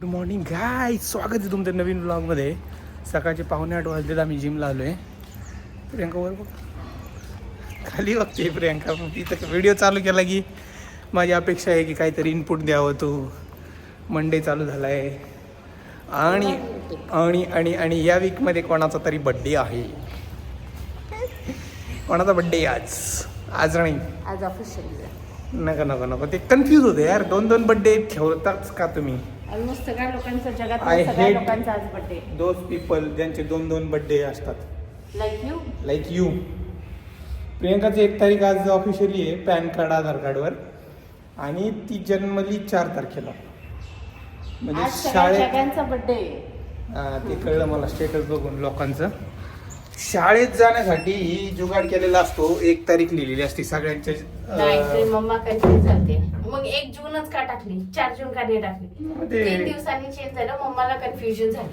Good morning गाय, स्वागत आहे तुमच्या नवीन ब्लॉगमध्ये. सकाळचे 7:45 वाजलेत, आम्ही जिमला आलो आहे. प्रियंका वर बघ, खाली बघते प्रियंका. मग तिथं व्हिडिओ चालू केला की माझी अपेक्षा आहे की काहीतरी इनपुट द्यावं. तो मंडे चालू झाला आहे आणि आणि आणि आणि या वीकमध्ये कोणाचा तरी बड्डे आहे. कोणाचा बड्डे आज नाही, आज ऑफिशियली. नका नको नको, ते कन्फ्यूज होते यार. दोन बड्डे ठेवताच का तुम्ही? ऑलमोस्ट सगळ्या लोकांचा जगात I सगळ्या hate लोकांचा आज बर्थडे. दोज पीपल ज्यांचे दोन बड्डे असतात. Like you. प्रियंकाची 1 तारीख आज ऑफिशियली आहे पॅन कार्ड आधार कार्डवर, आणि ती जन्मली 4 तारखेला. म्हणजे आज सगळ्या जगांचा बर्थडे. ते कळलं मला स्टेटस बघून लोकांचं. शाळेत जाण्यासाठी ही जुगाड केलेला असतो. 1 तारीख लिहिलेली असते सगळ्यांच्या. नाही, मम्मा कन्फ्युज झाली. मग 1 जूनच का टाकली, 4 जून का नाही टाकली? 3 दिवसांनी चेंज झालं, मम्माला कन्फ्युजन झालं.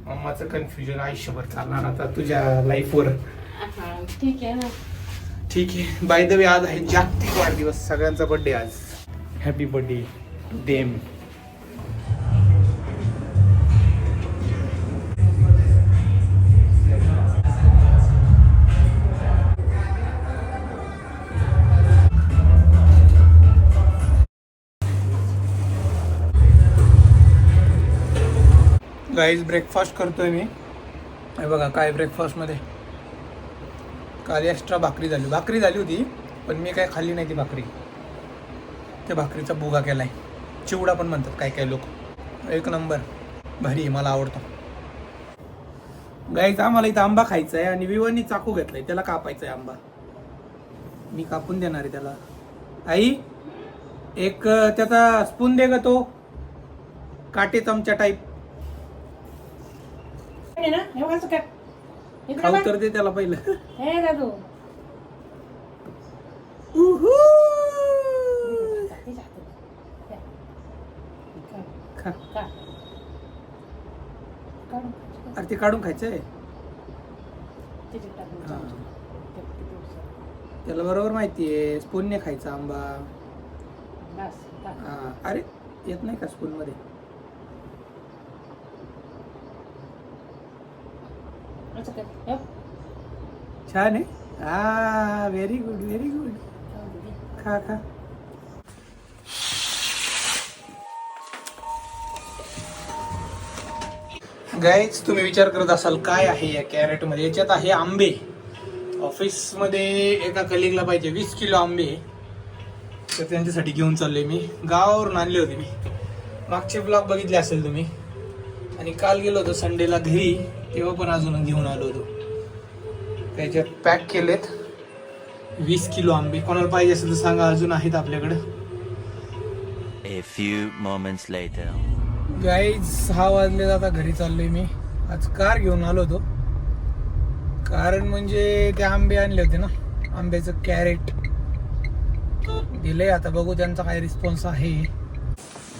मम्माचं कन्फ्युजन आयुष्यभर चालणार आता तुझ्या लाईफवर. ठीक आहे ना. ठीक आहे. बाय द वे, आज आहे जागतिक वाढदिवस. सगळ्यांचा बर्थडे आज. Happy birthday to them. Guys, breakfast करतोय मी. हे बघा काय ब्रेकफास्टमध्ये. काल एक्स्ट्रा भाकरी झाली होती, पण मी काय खाल्ली नाही ती भाकरी. त्या भाकरीचा बुगा केलाय, चिवडा पण म्हणतात काय लोक. 1 नंबर, भारी, मला आवडतो. गाईज, आम्हाला इथं आंबा खायचा आहे आणि विवानी चाकू घेतलाय, त्याला कापायचा आहे आंबा. मी कापून देणार आहे त्याला. आई, एक त्याचा स्पून दे ग, तो काटे चमचा टाईप. खाऊ तर दे त्याला पहिलं. हे दादू, खा. अरे ते काढून खायचंय. त्याला बरोबर माहितीये स्पूनने खायचा आंबा. अरे येत नाही का स्पून मध्ये? छान आहे. Very good. खा. गाईज, तुम्ही विचार करत असाल काय आहे या कॅरेटमध्ये. याच्यात आहे आंबे. ऑफिसमध्ये एका कलिगला पाहिजे 20 किलो आंबे, तर त्यांच्यासाठी घेऊन चाललोय मी. गावावरून आणले होते मी. मागचे ब्लॉग बघितले असेल तुम्ही. आणि काल गेलो होतो संडेला घरी, तेव्हा पण अजून घेऊन आलो होतो. त्याच्यात पॅक केलेत 20 किलो आंबे. कोणाला पाहिजे असेल तर सांगा, अजून आहेत आपल्याकडे. A few moments later. Guys, 6 वाजले, आता घरी चाललोय मी. आज कार घेऊन आलो होतो. कारण म्हणजे ते आंबे आणले होते ना, आंब्याचं कॅरेट दिलंय. आता बघू त्यांचा काय रिस्पॉन्स आहे.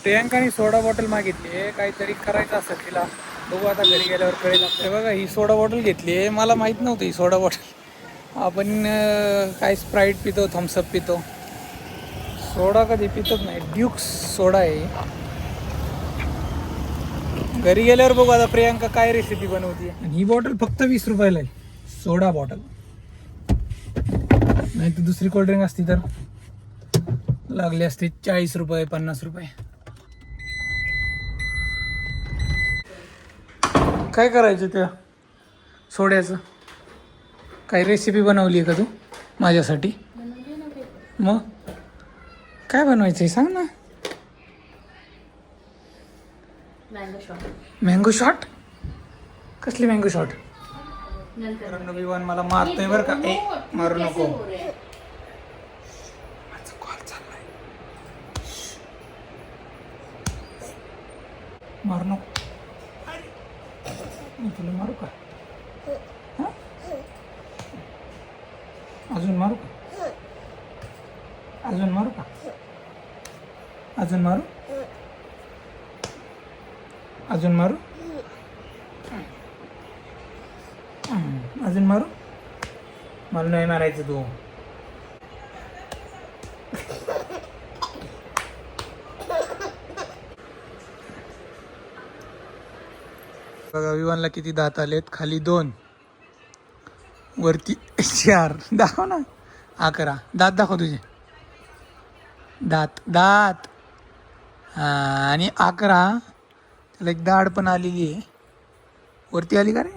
प्रियंकाने सोडा बॉटल मागितली, काहीतरी करायचं असेल तिला. बघू आता घरी गेल्यावर कळेल आपल्याला. बघा, ही सोडा बॉटल घेतली आहे. मला माहीत नव्हती ही सोडा बॉटल. आपण काय स्प्राईट पितो, थम्सअप पितो, सोडा कधी पितच नाही. ड्यूक्स सोडा आहे. घरी गेल्यावर बघू आता प्रियंका काय रेसिपी बनवते. आणि ही बॉटल फक्त 20 रुपयाला आहे, सोडा बॉटल. नाही तर दुसरी कोल्ड्रिंक असती तर लागले असते 40 रुपये, 50 रुपये. काय करायचं त्या सोड्याचं? काही रेसिपी बनवली आहे का तू माझ्यासाठी? मग काय बनवायचं सांग ना. Mango shot? कसली मँगो शॉट? विवान मला मारतोय बरं का. मारू नको. कॉल चाललाय, मारू नको. मी तुला मारू का? अजून मारू का? अजून मारू? अजून मारू? अजून मारू? मला नाही मारायचं तू. बघा विवानला किती दात आलेत, खाली 2 वरती 4. दाखव ना. 11 दात दाखव तुझे. दात दात आणि 11. त्याला एक दाढ पण आलेली आहे. वरती आली का रे?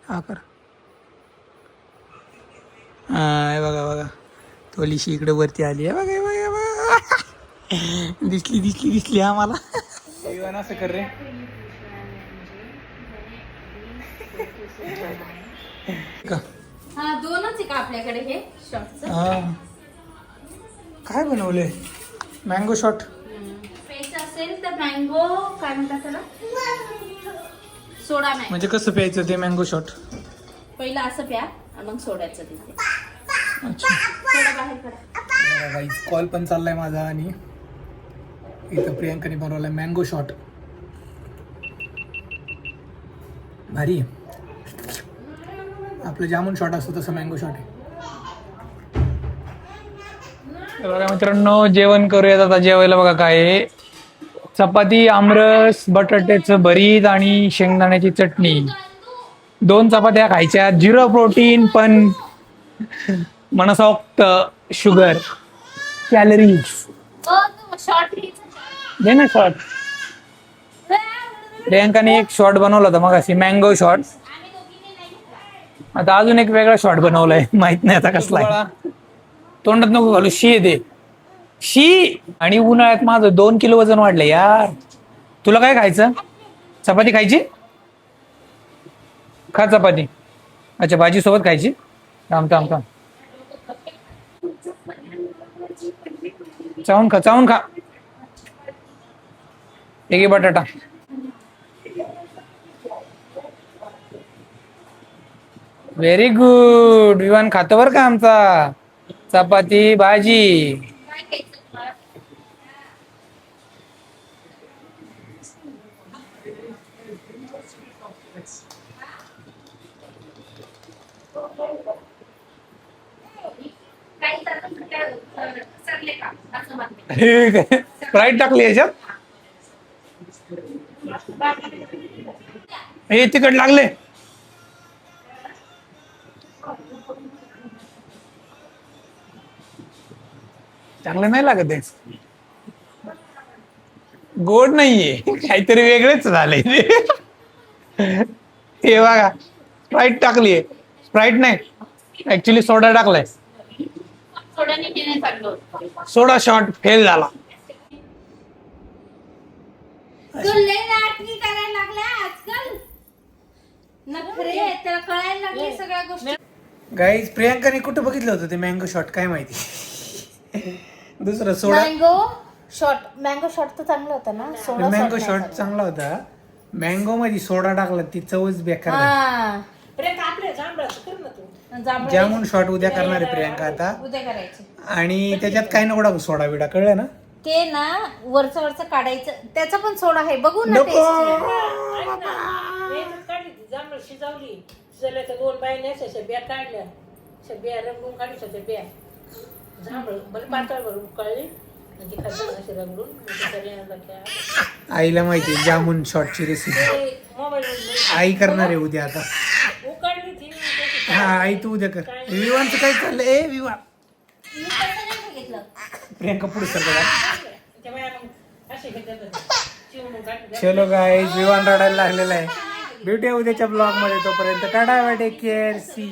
11. हा बघा बघा थोडीशी इकडे वरती आली आहे. बघा बघा बघा दिसली आम्हाला. विवान असं कर रे. हा 2च आहे का आपल्याकडे हे शॉर्टच? काय बनवलंय? Mango shot. प्यायचं असेल तर मँगो काय म्हणतात त्याला, सोडा मँगो. म्हणजे कसं प्यायचं ते मँगो शॉट? पहिलं असं प्या आणि मग सोडायचं तिथे. अच्छा. सोडा बाहेर करा. कॉल पण चाललाय माझा आणि इथं प्रियांकाने बनवलाय मँगो शॉट. भारी आहे. आपलं जामून शॉट असतो तसं मँगो शॉट आहे. बघा मित्रांनो जेवण करूयात आता. जेवायला बघा काय आहे, चपाती, आमरस, बटाट्याचं भरीत आणि शेंगदाण्याची चटणी. 2 चपात्या खायच्या. 0 प्रोटीन पण मनसोक्त शुगर कॅलरीज. शॉर्ट दे ना शॉट. प्रियांकाने एक शॉट बनवला होता मग अशी मँगो शॉट. आता अजून एक वेगळा शॉट बनवलाय, माहित नाही आता कसला आहे. तोंडात नको घालू. शी येते शी. आणि उन्हाळ्यात माझं 2 किलो वजन वाढलं यार. तुला काय खायचं? चपाती खायची? खा चपाती. अच्छा भाजी सोबत खायची? थांब थांब थांब. चावून खा चावून खा. एक बटाटा. Very good. विवान खातो बरं का आमचा. चपाती भाजी. स्प्राईट टाकली याच्यात. हे तिकट लागले. चांगलं नाही लागत आहे. गोड नाहीये, काहीतरी वेगळेच झालंय ते. हे बघा स्प्राईट टाकलीये. स्प्राईट नाही ऍक्च्युली सोडा टाकलाय. सोडा शॉट फेल झाला. गाईज प्रियांकाने कुठं बघितलं होतं ते मँगो शॉट काय माहिती. दुसरं सोडा. मँगो शॉट तर चांगला होता ना. सोडा मँगो शॉट चांगला होता. मँगो मध्ये सोडा टाकला ती चवच बेकार झाली. जामून शॉट उद्या करणार आहे प्रियांका आता. उद्या करायचे. आणि त्याच्यात काय नको टाकू सोडा बिडा, कळलं ना. ते ना वरचं काढायचं. त्याचा पण सोडा आहे बघू ना. जांभळ शिजवली. शिजवल्या तर 2 बायने बिया काढल्या. बिया रंगून काढली. बिया जांभळ बरं पातळ भरून उकळली. आईला माहिती जामून शॉटची रेसिपी. आई करणार आहे उद्या आता. हा आई तू उद्या कर. विवानचं काय चाललंय? ए विवान. प्रियांका पुढे सर. चलो गाईज विवान रडायला लागलेला आहे. भेटूया उद्याच्या ब्लॉग मध्ये. तोपर्यंत tata bye take care C.